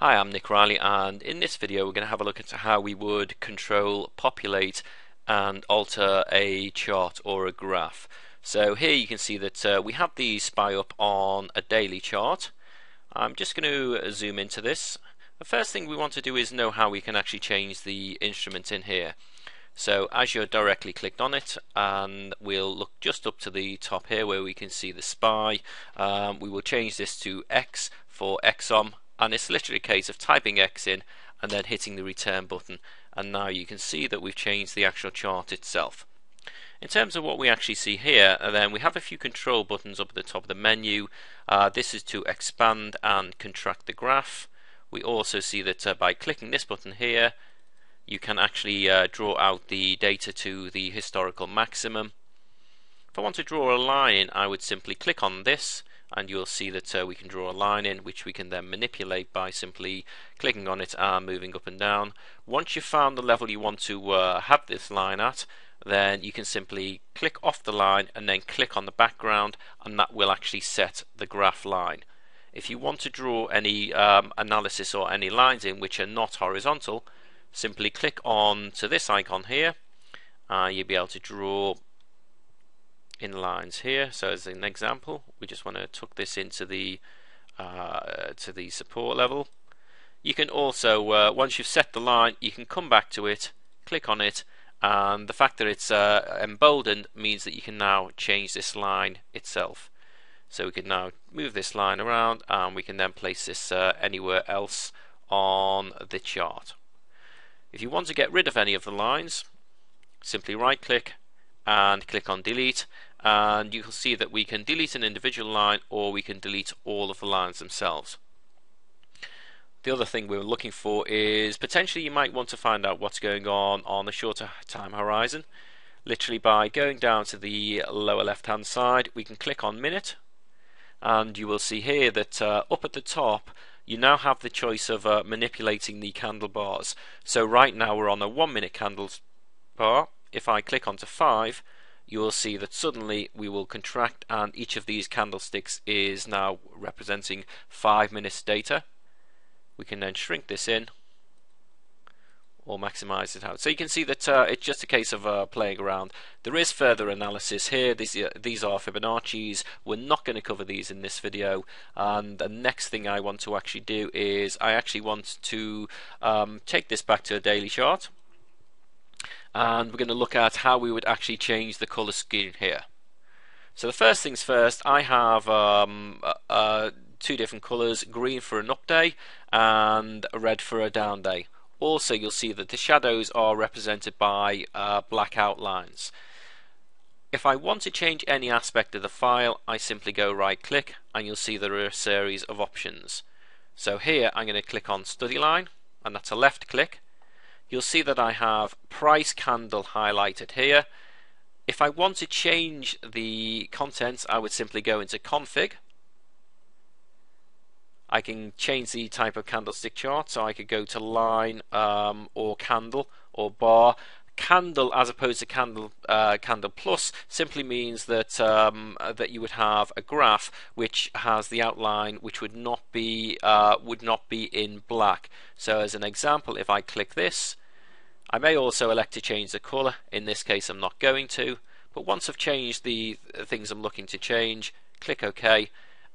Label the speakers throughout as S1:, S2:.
S1: Hi, I'm Nick Riley, and in this video we're going to have a look at how we would control, populate and alter a chart or a graph. So here you can see that we have the SPY up on a daily chart. I'm just going to zoom into this. The first thing we want to do is know how we can actually change the instrument in here. So as you're directly clicked on it, and we'll look just up to the top here where we can see the SPY. We will change this to X for XOM, and it's literally a case of typing X in and then hitting the return button, and now you can see that we've changed the actual chart itself. In terms of what we actually see here, then we have a few control buttons up at the top of the menu. This is to expand and contract the graph. We also see that by clicking this button here, you can actually draw out the data to the historical maximum. If I want to draw a line in, I would simply click on this, and you'll see that we can draw a line in, which we can then manipulate by simply clicking on it and moving up and down. Once you've found the level you want to have this line at, then you can simply click off the line and then click on the background, and that will actually set the graph line. If you want to draw any analysis or any lines in which are not horizontal, simply click on to this icon here. You'll be able to draw in lines here. So as an example, we just want to tuck this into the support level. You can also, once you've set the line, you can come back to it, click on it, and the fact that it's emboldened means that you can now change this line itself. So we can now move this line around, and we can then place this anywhere else on the chart. If you want to get rid of any of the lines, simply right click and click on delete, and you'll see that we can delete an individual line, or we can delete all of the lines themselves. The other thing we're looking for is potentially you might want to find out what's going on a shorter time horizon. Literally by going down to the lower left hand side, we can click on minute, and you will see here that up at the top you now have the choice of manipulating the candle bars. So right now we're on a 1 minute candle bar. If I click onto 5, you will see that suddenly we will contract, and each of these candlesticks is now representing 5 minutes data. We can then shrink this in or maximize it out. So you can see that it's just a case of playing around. There is further analysis here. These are Fibonacci's. We're not going to cover these in this video, and the next thing I want to actually do is I actually want to take this back to a daily chart, and we're going to look at how we would actually change the color scheme here. So the first things first, I have two different colors, green for an up day and red for a down day. Also, you'll see that the shadows are represented by black outlines. If I want to change any aspect of the file, I simply go right click, and you'll see there are a series of options. So here I'm going to click on study line, and that's a left click. You'll see that I have price candle highlighted here. If I want to change the contents, I would simply go into config. I can change the type of candlestick chart, so I could go to line or candle or bar. Candle as opposed to candle plus simply means that that you would have a graph which has the outline which would not be in black. So as an example, if I click this, I may also elect to change the color. In this case I'm not going to, but once I've changed the things I'm looking to change, click OK.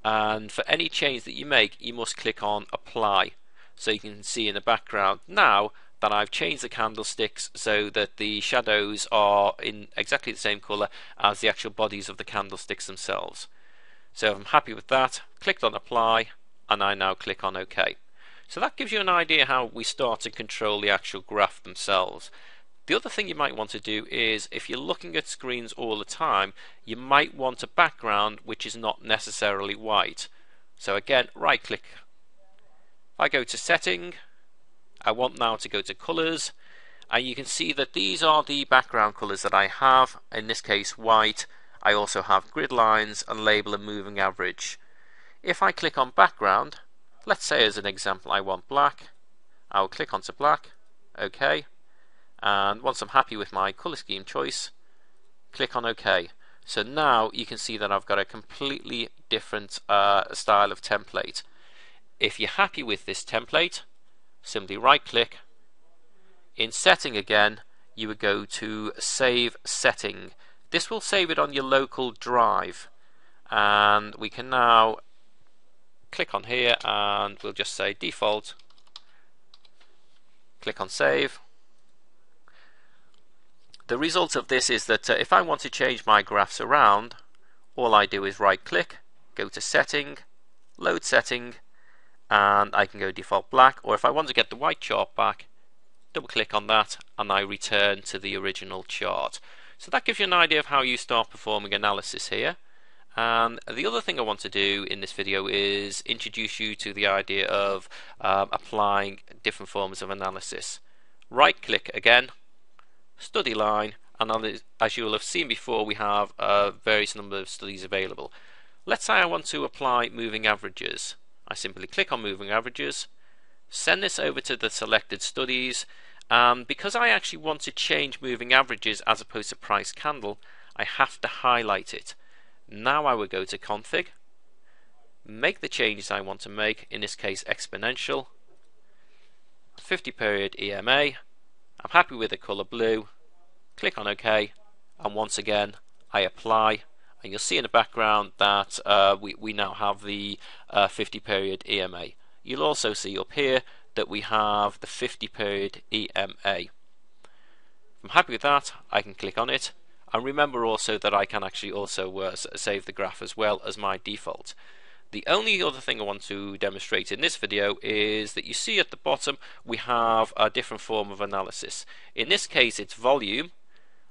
S1: And for any change that you make, you must click on apply. So you can see in the background now that I've changed the candlesticks so that the shadows are in exactly the same color as the actual bodies of the candlesticks themselves. So if I'm happy with that, clicked on apply, and I now click on OK. So that gives you an idea how we start to control the actual graph themselves. The other thing you might want to do is, if you're looking at screens all the time, you might want a background which is not necessarily white. So again, right click. If I go to setting, I want now to go to colors, and you can see that these are the background colors that I have. In this case white. I also have grid lines and label and moving average. If I click on background, let's say as an example I want black, I'll click onto black, OK. And once I'm happy with my color scheme choice, click on OK. So now you can see that I've got a completely different style of template. If you're happy with this template, simply right click. In setting again, you would go to save setting. This will save it on your local drive, and we can now click on here and we'll just say default. Click on save. The result of this is that if I want to change my graphs around, all I do is right click, go to setting, load setting, and I can go default black, or if I want to get the white chart back, double click on that and I return to the original chart. So that gives you an idea of how you start performing analysis here. And the other thing I want to do in this video is introduce you to the idea of applying different forms of analysis. Right click again, study line, and as you will have seen before, we have various number of studies available. Let's say I want to apply moving averages. I simply click on moving averages, send this over to the selected studies, and because I actually want to change moving averages as opposed to price candle, I have to highlight it. Now I would go to config, make the changes I want to make, in this case exponential, 50 period EMA, I'm happy with the color blue, click on OK, and once again I apply, and you'll see in the background that we now have the 50 period EMA. You'll also see up here that we have the 50 period EMA. If I'm happy with that, I can click on it, and remember also that I can actually also save the graph as well as my default. The only other thing I want to demonstrate in this video is that you see at the bottom we have a different form of analysis. In this case it's volume.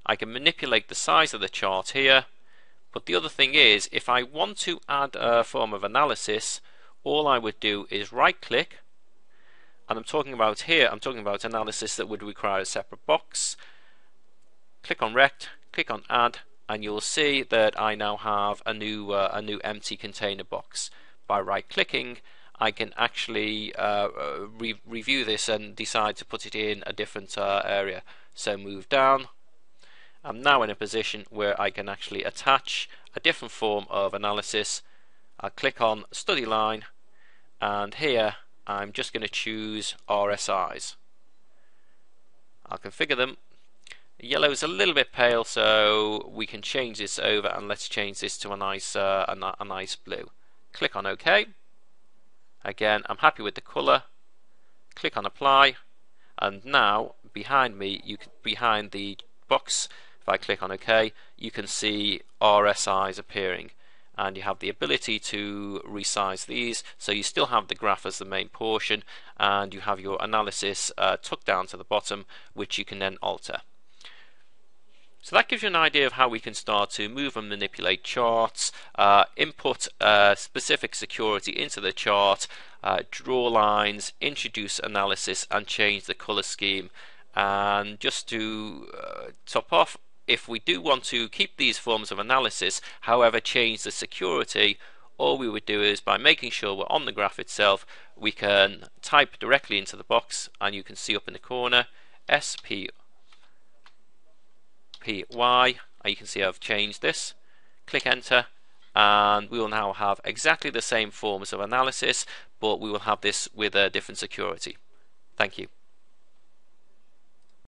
S1: I can manipulate the size of the chart here, but the other thing is if I want to add a form of analysis, all I would do is right click, and I'm talking about analysis that would require a separate box. Click on rect, click on add, and you'll see that I now have a new empty container box. By right clicking, I can actually review this and decide to put it in a different area. So move down. I'm now in a position where I can actually attach a different form of analysis. I'll click on study line, and here I'm just going to choose RSIs. I'll configure them. Yellow is a little bit pale, so we can change this over, and let's change this to a nice blue. Click on OK. Again, I'm happy with the color. Click on apply, and now behind me, behind the box, if I click on OK, you can see RSIs appearing, and you have the ability to resize these, so you still have the graph as the main portion, and you have your analysis tucked down to the bottom, which you can then alter. So that gives you an idea of how we can start to move and manipulate charts, input specific security into the chart, draw lines, introduce analysis, and change the color scheme. And just to top off, if we do want to keep these forms of analysis, however change the security, all we would do is, by making sure we're on the graph itself, we can type directly into the box, and you can see up in the corner SPY, and you can see I've changed this. Click enter, and we will now have exactly the same forms of analysis, but we will have this with a different security. Thank you.